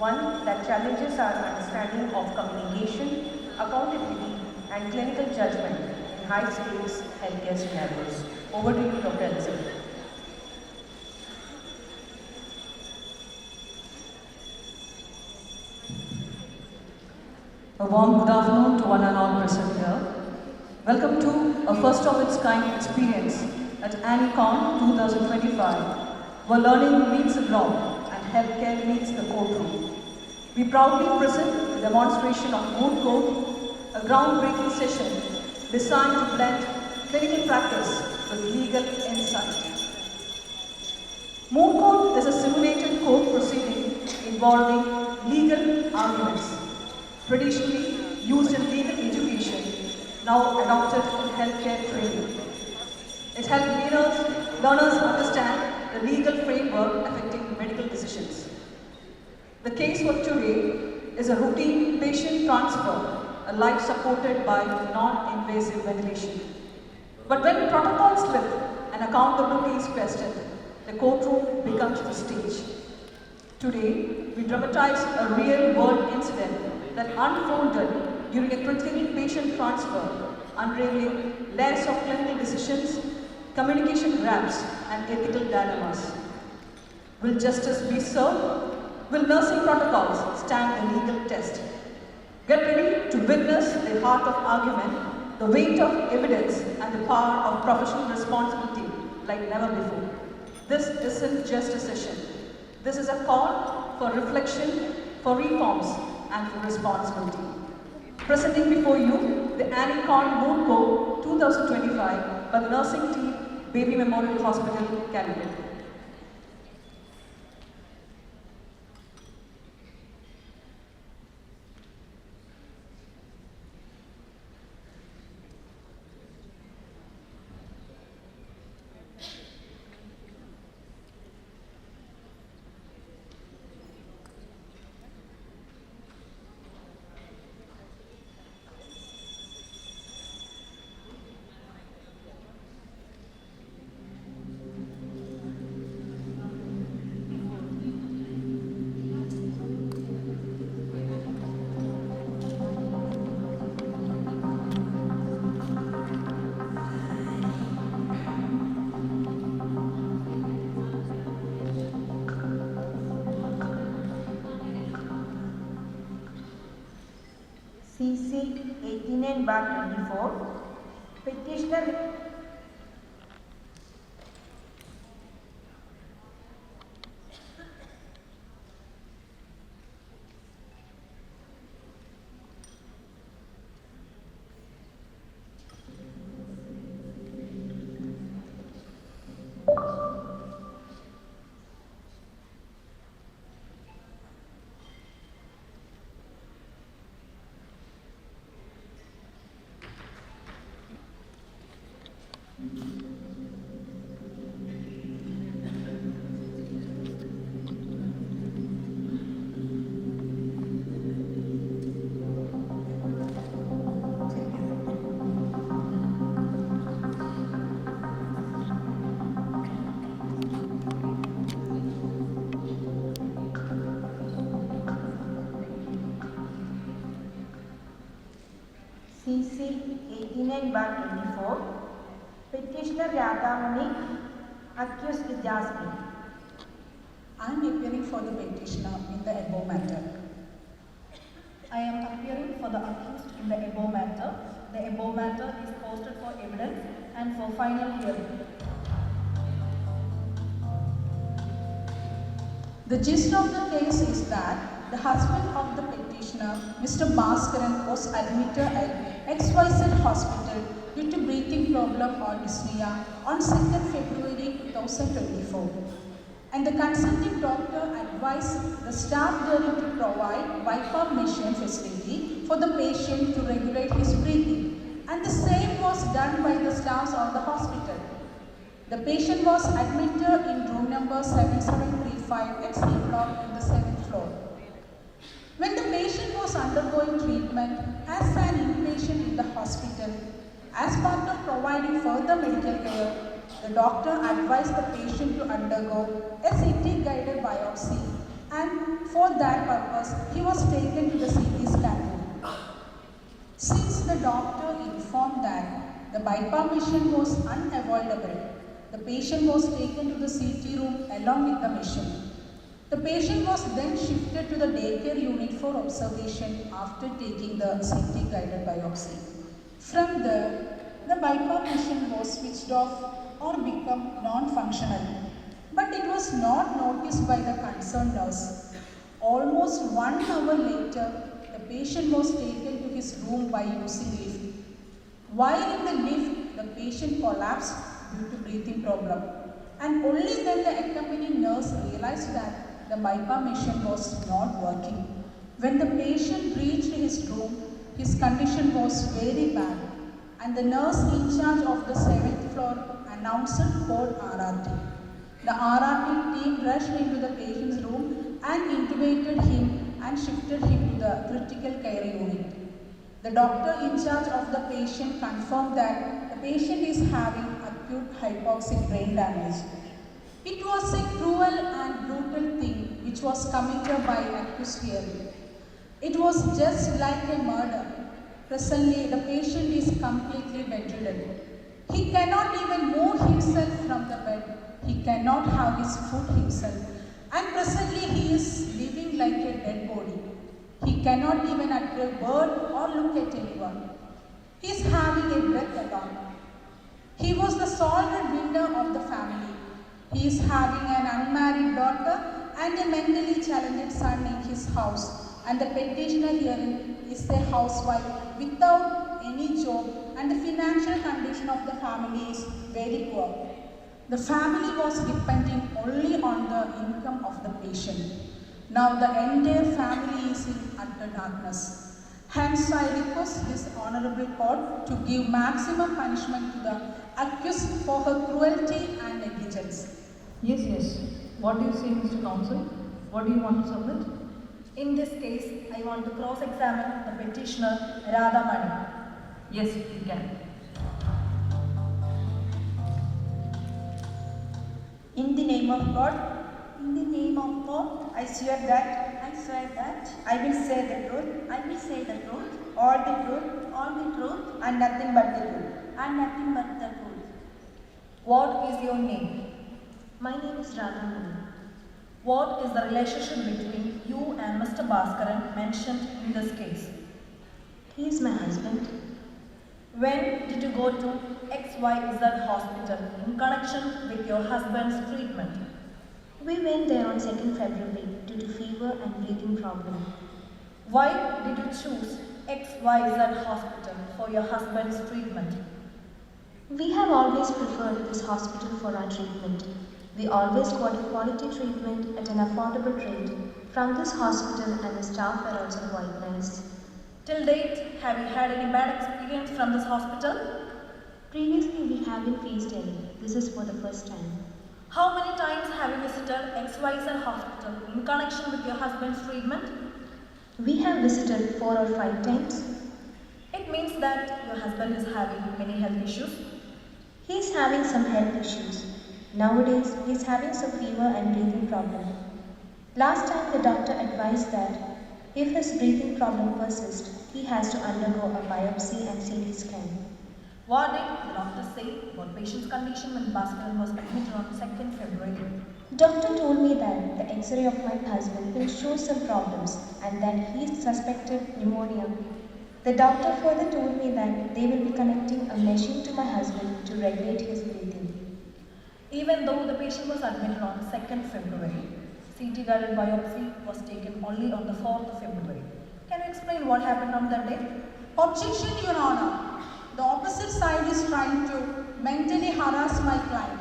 one that challenges our understanding of communication, accountability, and clinical judgment in high-stakes healthcare scenarios. Over to you, Dr. Elizabeth. A warm good afternoon to one and all present here. Welcome to a first of its kind experience at ANEICON 2025, where learning meets the ground and healthcare meets the courtroom. We proudly present a demonstration of Mood Code, a groundbreaking session designed to blend clinical practice with legal insight. Mood Code is a simulated court proceeding involving legal arguments, traditionally used in legal education, now adopted in healthcare training. It helps learners understand the legal framework affecting medical decisions. The case for today is a routine patient transfer, a life supported by non-invasive ventilation. But when protocols slip and accountability is questioned, the courtroom becomes the stage. Today, we dramatize a real-world incident that unfolded during a critical patient transfer, unveiling layers of clinical decisions, communication gaps, and ethical dilemmas. Will justice be served? Will nursing protocols stand the legal test? Get ready to witness the heart of argument, the weight of evidence, and the power of professional responsibility like never before. This isn't just a session. This is a call for reflection, for reforms, and for responsibility. Presenting before you the ANEICON Mood Code 2025 by the nursing team, Baby Memorial Hospital, Calicut. CC 89/24, petitioner CC 89/24, petitioner Radhamani, accused Jasmine. I am appearing for the petitioner in the above matter. I am appearing for the accused in the above matter. The above matter is posted for evidence and for final hearing. The gist of the case is that the husband of the petitioner, Mr. Bhaskaran, was admitted at XYZ Hospital due to breathing problem or dyspnea on 2nd February 2024. And the consulting doctor advised the staff during to provide BiPAP machine facility for the patient to regulate his breathing. And the same was done by the staffs of the hospital. The patient was admitted in room number 7735 at C block in the 7th floor. When the patient was undergoing treatment as an inpatient in the hospital, as part of providing further medical care, the doctor advised the patient to undergo a CT guided biopsy and for that purpose he was taken to the CT scan room. Since the doctor informed that the bypass mission was unavoidable, the patient was taken to the CT room along with the machine. The patient was then shifted to the daycare unit for observation after taking the CT guided biopsy. From there, the bypass machine was switched off or become non-functional, but it was not noticed by the concerned nurse. Almost 1 hour later, the patient was taken to his room by using lift. While in the lift, the patient collapsed due to breathing problem, and only then the accompanying nurse realized that the bypass machine was not working. When the patient reached his room, his condition was very bad, and the nurse in charge of the 7th floor announced code RRT. The RRT team rushed into the patient's room and intubated him and shifted him to the critical care unit. The doctor in charge of the patient confirmed that the patient is having acute hypoxic brain damage. It was a cruel and brutal thing which was committed by accused here. It was just like a murder. Presently, the patient is completely bedridden. He cannot even move himself from the bed. He cannot have his food himself. And presently, he is living like a dead body. He cannot even utter a word or look at anyone. He is having a breath alone. He was the sole breadwinner of the family. He is having an unmarried daughter and a mentally challenged son in his house. And the petitioner here is a housewife without any job, and the financial condition of the family is very poor. The family was depending only on the income of the patient. Now the entire family is in utter darkness. Hence I request this honorable court to give maximum punishment to the accused for her cruelty and negligence. Yes. What do you say, Mr. Counsel? What do you want to submit? In this case, I want to cross-examine the petitioner Radha Mani. Yes, you can. In the name of God, I swear that I will say the truth, all the truth, and nothing but the truth. What is your name? My name is Radha Mani. What is the relationship between you and Mr. Bhaskaran mentioned in this case? He is my husband. When did you go to XYZ hospital in connection with your husband's treatment? We went there on 2nd February due to fever and breathing problem. Why did you choose XYZ hospital for your husband's treatment? We have always preferred this hospital for our treatment. We always got a quality treatment at an affordable rate from this hospital, and the staff were also quite nice. Till date, have you had any bad experience from this hospital? Previously, we haven't faced any. This is for the first time. How many times have you visited XYZ hospital in connection with your husband's treatment? We have visited 4 or 5 times. It means that your husband is having many health issues. He is having some health issues. Nowadays, he is having some fever and breathing problem. Last time, the doctor advised that if his breathing problem persists, he has to undergo a biopsy and CT scan. What did the doctor say about patient's condition when Bhaskaran was admitted on 2nd February? Doctor told me that the X-ray of my husband will show some problems and that he suspected pneumonia. The doctor further told me that they will be connecting a machine to my husband to regulate his breathing. Even though the patient was admitted on 2nd February, CT guided biopsy was taken only on the 4th of February. Can you explain what happened on that day? Objection, Your Honor. The opposite side is trying to mentally harass my client.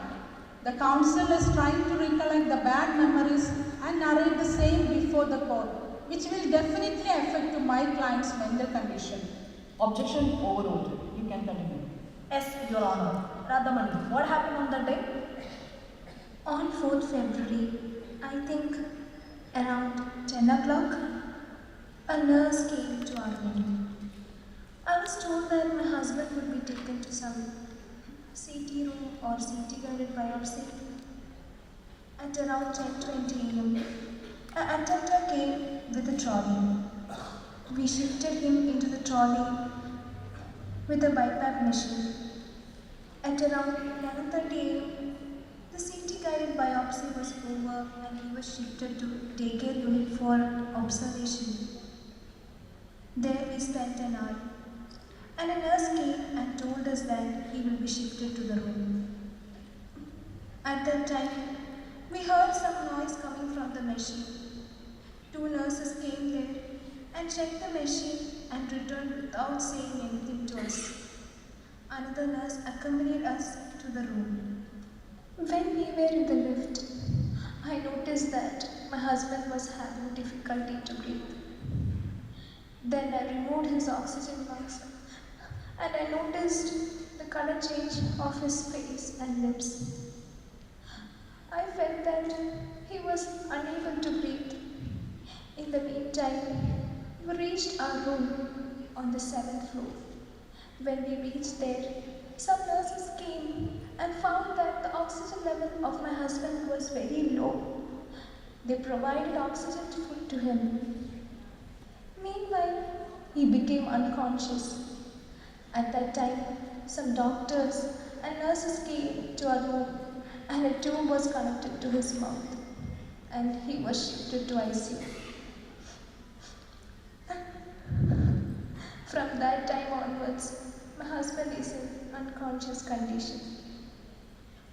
The counsel is trying to recollect the bad memories and narrate the same before the court, which will definitely affect to my client's mental condition. Objection overruled. You can continue. Yes, Your Honor. Radha Mani, what happened on that day? On 4th February, I think around 10 o'clock, a nurse came to our clinic. I was told that my husband would be taken to some CT room or CT guided biopsy at around 10:20 a.m. An attendant came with a trolley. We shifted him into the trolley with a BiPAP machine. At around 11:30 am, the CT-guided biopsy was over and he was shifted to daycare unit for observation. There we spent an hour, and a nurse came and told us that he will be shifted to the room. At that time, we heard some noise coming from the machine. Two nurses came there and checked the machine and returned without saying anything to us. Another nurse accompanied us to the room. When we were in the lift, I noticed that my husband was having difficulty to breathe. Then I removed his oxygen mask and I noticed the color change of his face and lips. I felt that he was unable to breathe. In the meantime, we reached our room on the 7th floor. When we reached there, some nurses came and found that the oxygen level of my husband was very low. They provided oxygen to him. Meanwhile, he became unconscious. At that time, some doctors and nurses came to our room and a tube was connected to his mouth and he was shifted to ICU. From that time onwards, my husband is in unconscious condition.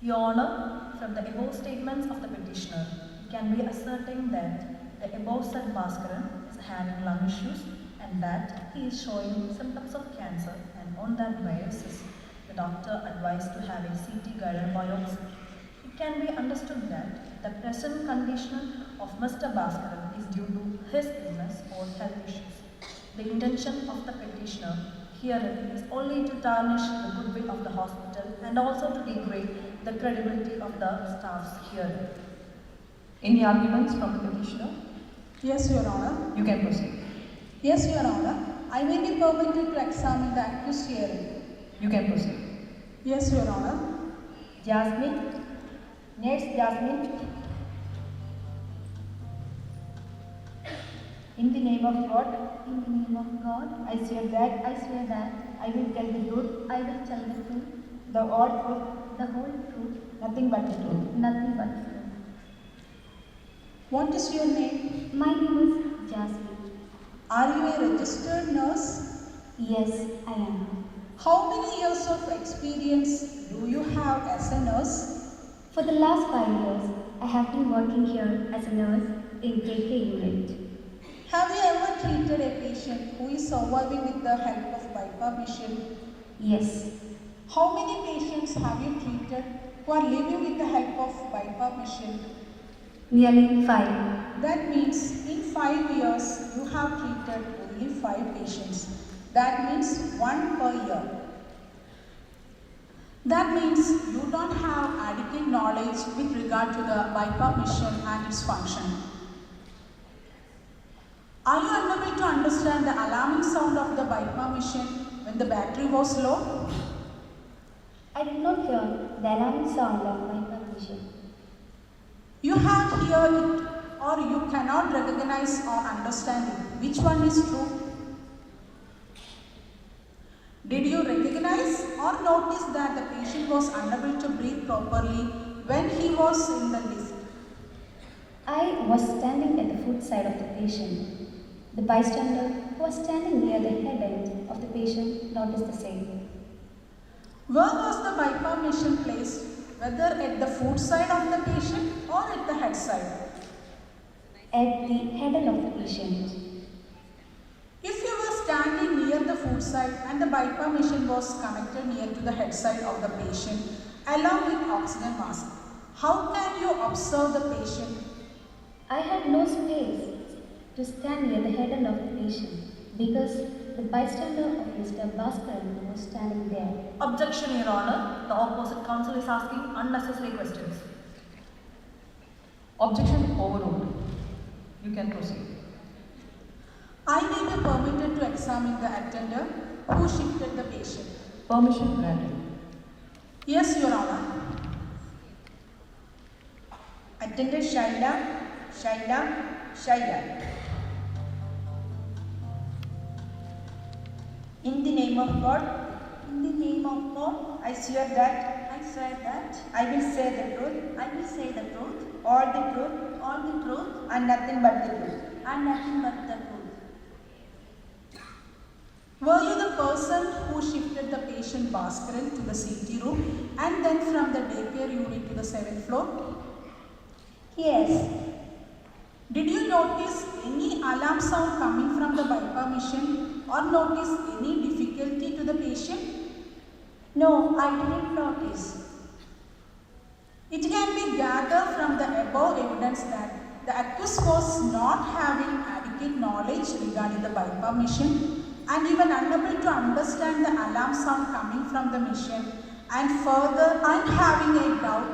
Your Honor, from the above statements of the petitioner, it can be ascertained that the above said Bhaskaran is having lung issues and that he is showing symptoms of cancer, and on that basis, the doctor advised to have a CT guided biopsy. It can be understood that the present condition of Mr. Bhaskaran is due to his illness or health issues. The intention of the petitioner herein is only to tarnish the goodwill of the hospital and also to degrade the credibility of the staffs here. Any arguments from the petitioner? Yes, Your Honor. You can proceed. Yes, Your Honor. I may be permitted to examine the accused hearing. You can proceed. Yes, Your Honor. Jasmine. Next, Jasmine. In the name of God, In the name of God, I swear that I will tell the truth, I will tell the truth, the whole truth, the whole truth, nothing but the truth. nothing but the truth. What is your name? My name is Jasmine. Are you a registered nurse? Yes, I am. How many years of experience do you have as a nurse? For the last 5 years, I have been working here as a nurse in daycare unit. Have you ever treated a patient who is surviving with the help of BiPAP machine? Yes, How many patients have you treated who are living with the help of BiPAP machine? nearly 5. That means in 5 years you have treated only 5 patients. That means 1 per year. That means you don't have adequate knowledge with regard to the BiPAP machine and its function. Are you unable to understand the alarming sound of the BiPAP machine when the battery was low? I did not hear the alarming sound of my machine. You have heard it or you cannot recognize or understand it. Which one is true? Did you recognize or notice that the patient was unable to breathe properly when he was in the lift? I was standing at the foot side of the patient. The bystander who was standing near the head end of the patient noticed the same. Where was the BiPAP machine placed? Whether at the foot side of the patient or at the head side? At the head end of the patient. If you were standing near the foot side and the BiPAP machine was connected near to the head side of the patient along with oxygen mask, how can you observe the patient? I had no space to stand near the head end of the patient because the bystander of Mr. Bhaskaran was standing there. Objection, Your Honor. The opposite counsel is asking unnecessary questions. Objection overruled. You can proceed. I may be permitted to examine the attendant who shifted the patient. Permission granted. Yes, Your Honor. Attendant Shaila, shy eye. In the name of God, In the name of God, I swear that I swear that I will say the truth, I will say the truth, all the truth, all the truth, and nothing but the truth. and nothing but the truth. Were you the person who shifted the patient Bhaskaran to the CT room and then from the daycare unit to the 7th floor? Yes, Did you notice any alarm sound coming from the bypass machine or notice any difficulty to the patient? no, I didn't notice. It can be gathered from the above evidence that the accused was not having adequate knowledge regarding the bypass machine and even unable to understand the alarm sound coming from the machine, and further having a doubt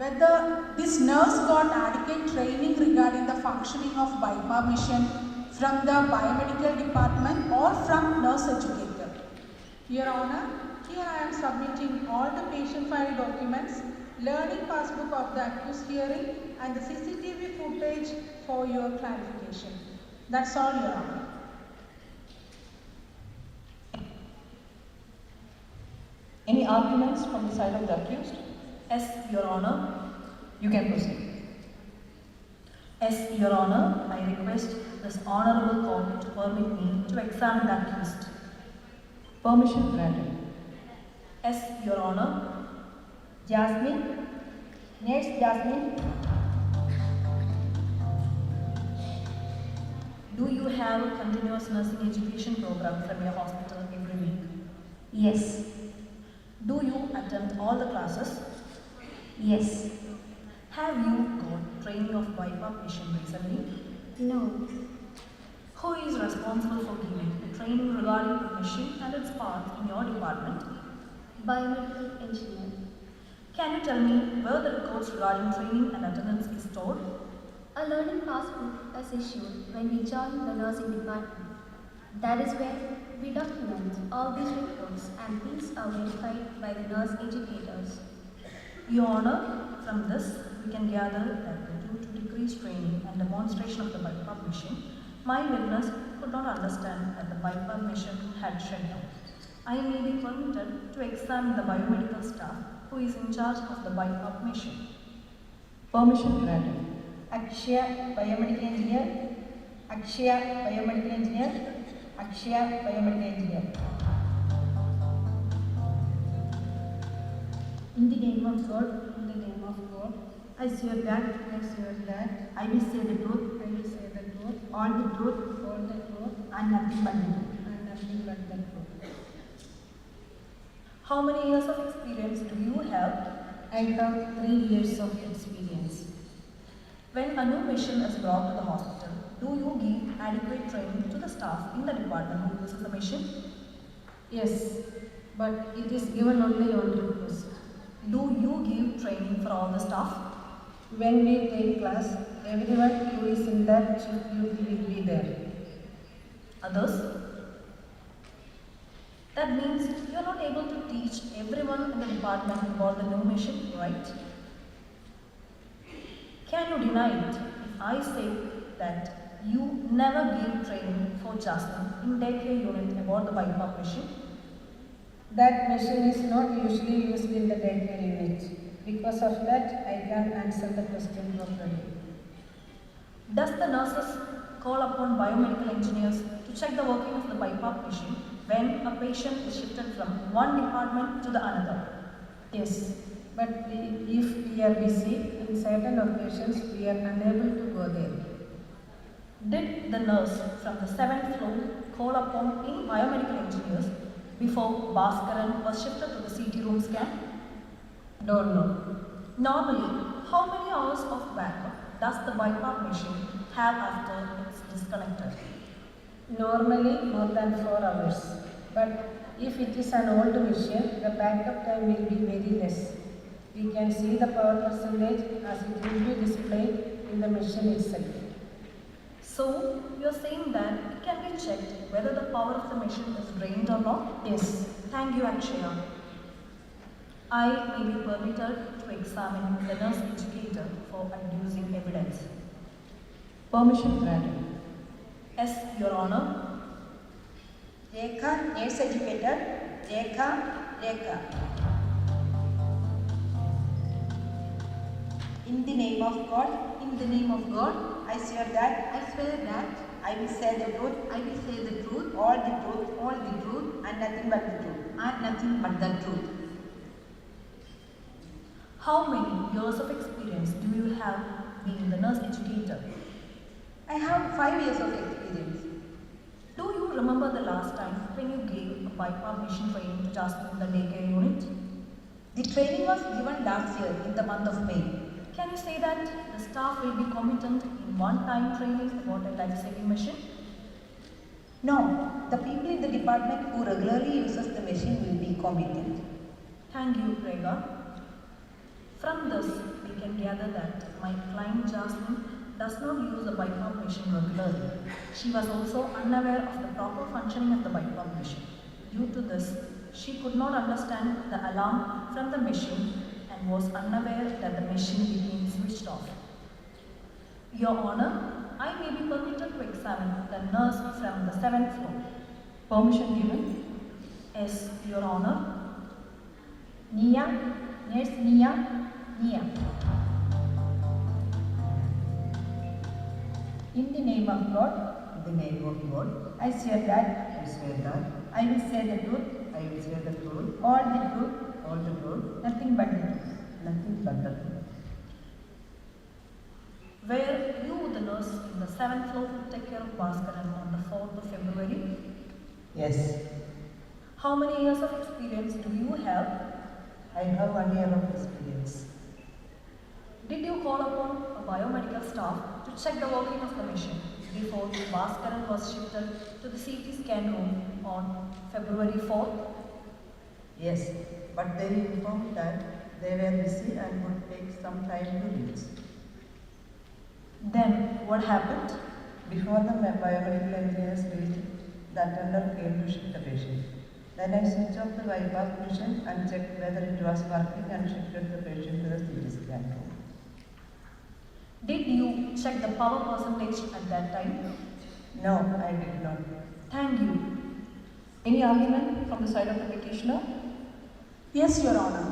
whether this nurse got adequate training regarding the functioning of bypass machine from the biomedical department or from nurse educator. Your Honor, here I am submitting all the patient file documents, learning passbook of the accused hearing and the CCTV footage for your clarification. That's all, Your Honor. Any arguments from the side of the accused? Yes, Your Honor. You can proceed. Yes, Your Honor, I request this honorable court to permit me to examine the accused. Permission granted. Yes, Your Honor. Jasmine, nurse Jasmine, Do you have a continuous nursing education program from your hospital every week? Yes, Do you attend all the classes? yes, Have you got training of bypass machine recently? no, Who is responsible for giving the training regarding the machine and its parts in your department? biomedical engineer. Can you tell me where the records regarding training and attendance is stored? A learning passbook is issued when we join the nursing department. That is where we document all these reports and these are verified by the nurse educators. Your Honor, from this we can gather that due to decreased training and demonstration of the bypass machine, my witness could not understand that the bypass machine had shut down. I may be permitted to examine the biomedical staff who is in charge of the bypass machine. Permission granted. Akshaya, biomedical engineer, Akshaya, biomedical engineer, Akshaya, biomedical engineer. In the name of God, in the name of God, I swear that I will say the truth, all the truth, and nothing but the truth. How many years of experience do you have? I have 3 years of experience. When a new machine is brought to the hospital, do you give adequate training to the staff in the department who uses the machine? Yes, but it is given only on request. Do you give training for all the staff? When we take class, everyone who is in that shift duty will be there. Others? That means you are not able to teach everyone in the department about the new machine, right? Can you deny it if I say that you never give training for Jasmine in daycare unit about the bypass machine? That machine is not usually used in the daycare unit. Because of that, I can't answer the question properly. Does the nurses call upon biomedical engineers to check the working of the bypass machine when a patient is shifted from one department to the another? Yes, but if we are busy, in certain occasions we are unable to go there. Did the nurse from the 7th floor call upon any biomedical engineers before Bhaskaran was shifted to the CT room scan? Don't know. Normally, how many hours of backup does the bypass machine have after it's disconnected? Normally more than 4 hours. But if it is an old machine, the backup time will be very less. We can see the power percentage as it will be displayed in the machine itself. So, you're saying that it can be checked whether the power of the machine is drained or not? Yes. Thank you, Akshaya. I may be permitted to examine the nurse educator for adducing evidence. Permission granted. Yes, Your Honor. Rekha, nurse educator. Rekha. In the name of God, I swear that I will say the truth, all the truth, and nothing but the truth. How many years of experience do you have being the nurse educator? I have 5 years of experience. Do you remember the last time when you gave a BiPAP machine training to Jasmine in the daycare unit? The training was given last year in the month of May. Can you say that the staff will be competent in one-time training about a life-saving machine? No, the people in the department who regularly uses the machine will be competent. Thank you, Rega. From this, we can gather that my client Jasmine does not use the BiPAP machine regularly. She was also unaware of the proper functioning of the BiPAP machine. Due to this, she could not understand the alarm from the machine and was unaware that the machine became switched off. Your Honor, I may be permitted to examine the nurse from the 7th floor. Permission given. Yes, Your Honor. Nurse Nia. In the name of God, I swear that I will say the truth, all the truth, nothing but the truth. Were you the nurse in the 7th floor to take care of Bhaskaran on the 4th of February? Yes, How many years of experience do you have? I have 1 year of experience. Did you call upon a biomedical staff to check the working of the machine before Bhaskaran was shifted to the CT scan room on February 4th? Yes, but they informed that they were busy and would take some time to reach. Then what happened? Before the biomedical engineers reached, the attendant came to shift the patient. Then I switched off the bypass machine and checked whether it was working and shifted the patient to the CT scan room. Did you check the power percentage at that time? No, I did not. Thank you. Any argument from the side of the petitioner? Yes, Your Honor.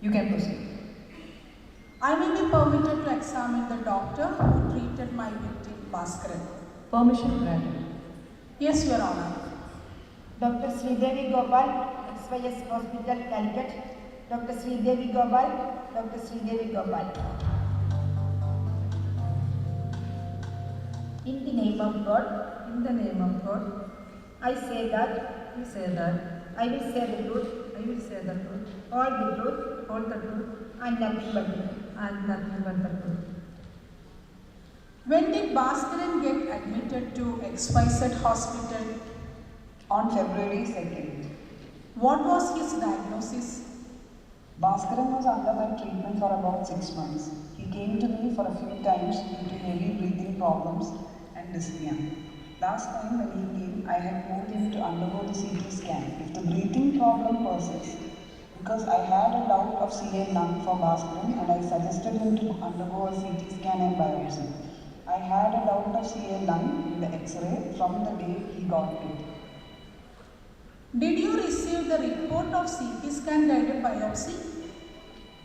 You can proceed. I may be permitted to examine the doctor who treated my victim, Bhaskaran. Permission granted. Yes, Your Honor. Dr. Sridevi Gopal, XYS Hospital, Calicut. Dr. Sridevi Gopal. In the name of God, I say that, I will say the truth, all the truth, and nothing but the truth. When did Bhaskaran get admitted to XYZ Hospital? On February 2nd. What was his diagnosis? Bhaskaran was underwent treatment for about 6 months. He came to me for a few times due to heavy breathing problems and dyspnea. Last time when he came, I had moved him to undergo the CT scan. If the breathing problem persists, because I had a doubt of CA lung for Bhaskaran and I suggested him to undergo a CT scan and biopsy. I had a doubt of CA lung in the X-ray from the day he got it. Did you receive the report of CT scan guided biopsy?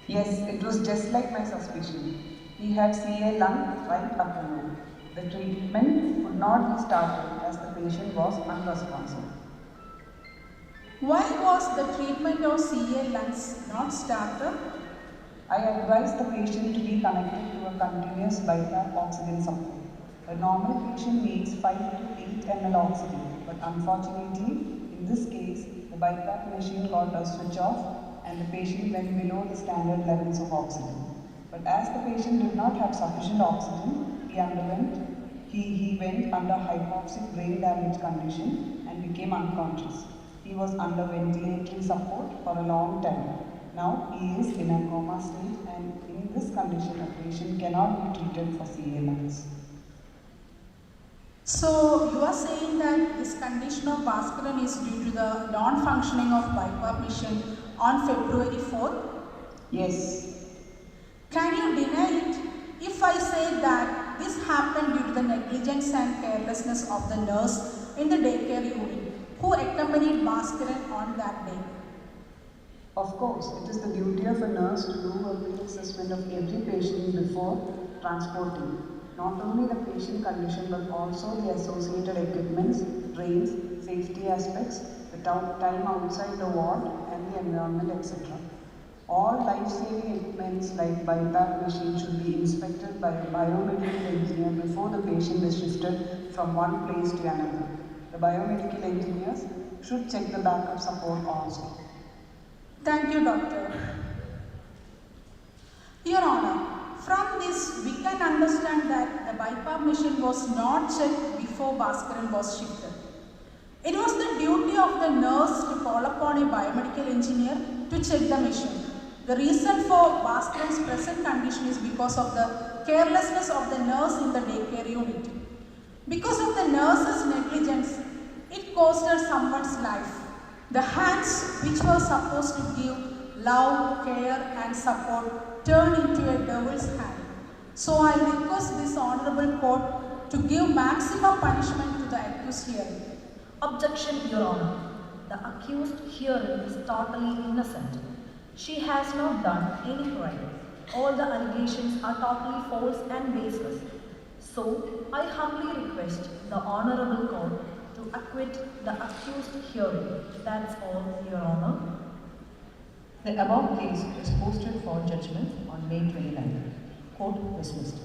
Yes, it was just like my suspicion. He had CA lung right up the nose. The treatment could not be started as the patient was unresponsive. Why was the treatment of CA lungs not started? I advised the patient to be connected to a continuous BiPAP oxygen supply. A normal patient needs 5 to 8 ml oxygen, but unfortunately, in this case, the BiPAP machine got a switch off and the patient went below the standard levels of oxygen. But as the patient did not have sufficient oxygen, he went under hypoxic brain damage condition and became unconscious. He was under ventilatory support for a long time. Now he is in a coma state and in this condition a patient cannot be treated for CA lungs. So you are saying that this condition of Bhaskaran is due to the non-functioning of BiPAP machine on February 4th? Yes. Can you deny it if I say that this happened due to the negligence and carelessness of the nurse in the daycare unit who accompanied Bhaskaran on that day. Of course, it is the duty of a nurse to do a pre-assessment of every patient before transporting. Not only the patient condition but also the associated equipments, drains, safety aspects, the time outside the ward and the environment, etc. All life-saving equipments like BiPAP machine should be inspected by a biomedical engineer before the patient is shifted from one place to another. The biomedical engineers should check the backup support also. Thank you, Doctor. Your Honor, from this we can understand that the BiPAP machine was not checked before Bhaskaran was shifted. It was the duty of the nurse to call upon a biomedical engineer to check the machine. The reason for Bhaskaran's present condition is because of the carelessness of the nurse in the daycare unit. Because of the nurse's negligence, it costed someone's life. The hands which were supposed to give love, care and support turned into a devil's hand. So I request this honorable court to give maximum punishment to the accused here. Objection, Your Honor. The accused herein is totally innocent. She has not done any crime. All the allegations are totally false and baseless. So, I humbly request the Honorable Court to acquit the accused herein. That's all, Your Honor. The above case is posted for judgment on May 29th. Court dismissed.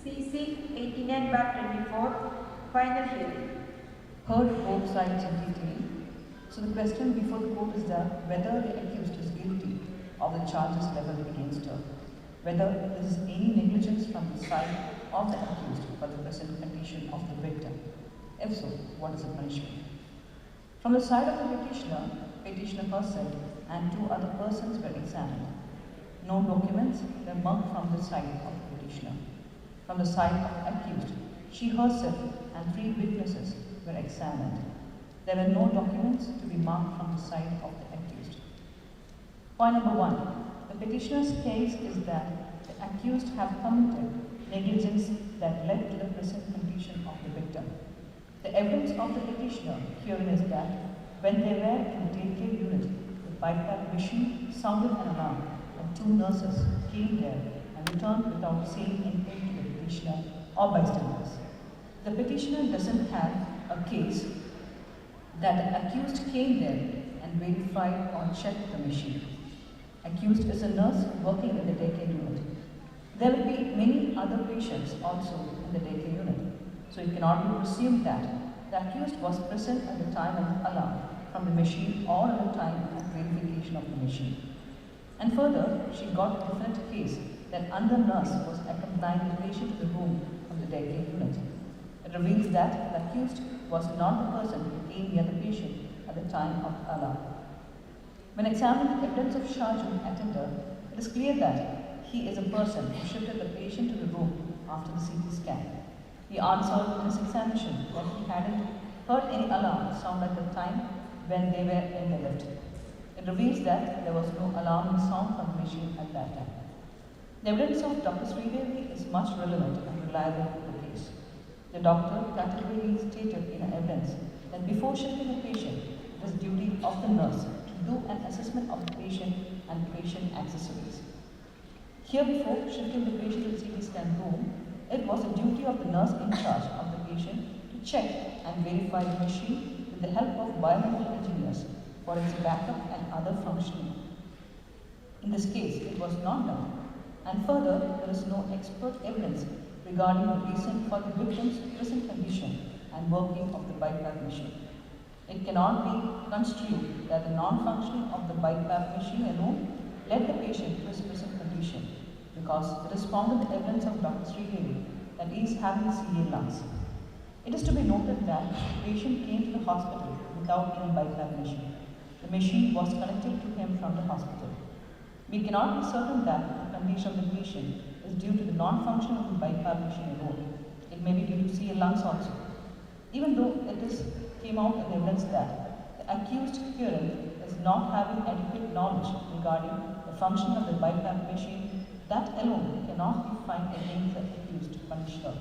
CC 89/24, final hearing. Heard both sides in detail. So the question before the court is that whether the accused is guilty of the charges leveled against her, whether there is any negligence from the side of the accused for the present condition of the victim. If so, what is the punishment? From the side of the petitioner herself and two other persons were examined. No documents were marked from the side of the petitioner. From the side of the accused, she herself and three witnesses were examined. There were no documents to be marked from the side of the accused. Point number 1. The petitioner's case is that the accused have committed negligence that led to the present condition of the victim. The evidence of the petitioner herein is that when they were in the daycare unit, the BiPAP machine sounded an alarm and two nurses came there and returned without saying anything to the petitioner or bystanders. The petitioner doesn't have a case that the accused came there and verified or checked the machine. Accused is a nurse working in the daycare unit. There will be many other patients also in the daycare unit, so it cannot be presumed that the accused was present at the time of the alarm from the machine or at the time of verification of the machine. And further, she got a definite case that another nurse was accompanying the patient to the room from the daycare unit. It reveals that the accused was not the person who came near the patient at the time of the alarm. When examining the evidence of Shahjun attender, it is clear that he is a person who shifted the patient to the room after the CT scan. He answered in his examination that he hadn't heard any alarm sound at the time when they were in the lift. It reveals that there was no alarming sound from the machine at that time. The evidence of Dr. Sridevi is much relevant and reliable to the case. The doctor categorically stated in her evidence that before shifting the patient, it is duty of the nurse to do an assessment of the patient and patient accessories. Here before shifting the patient to the CT scan room, it was the duty of the nurse in charge of the patient to check and verify the machine with the help of biomedical engineers for its backup and other functioning. In this case, it was not done. And further, there is no expert evidence regarding the reason for the victim's present condition and working of the BiPAP machine. It cannot be construed that the non-functioning of the BiPAP machine alone led the patient to his present condition, because it is found in the evidence of Dr. Sridevi that he is having CA lungs. It is to be noted that the patient came to the hospital without any BiPAP machine. The machine was connected to him from the hospital. We cannot be certain that the condition of the patient is due to the non-function of the BiPAP machine alone. It may be due to CA lungs also. Even though came out in evidence that the accused hearing is not having adequate knowledge regarding the function of the BiPAP machine, that alone cannot be fined against the accused petitioner.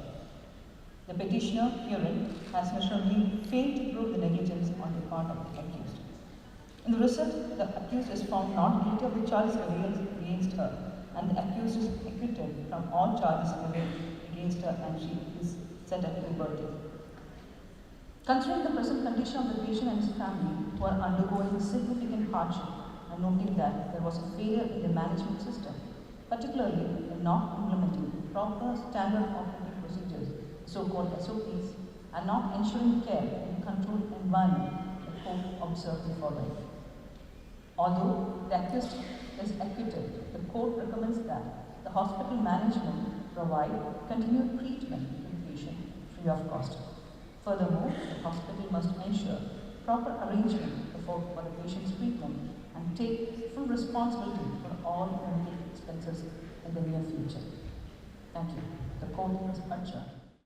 The petitioner herein has miserably failed to prove the negligence on the part of the accused. In the result, the accused is found not guilty of the charges levied against her, and the accused is acquitted from all charges levied against her, and she is set at liberty. Considering the present condition of the patient and his family, who are undergoing significant hardship, and noting that there was a failure in the management system, particularly in not implementing proper standard operating procedures, so-called SOPs, and not ensuring care in a controlled environment, the court observed the following. Although the accused is acquitted, the court recommends that the hospital management provide continued treatment to the patient free of cost. Furthermore, the hospital must ensure proper arrangement for the patient's treatment and take full responsibility for all medical expenses in the near future. Thank you. The court is adjourned.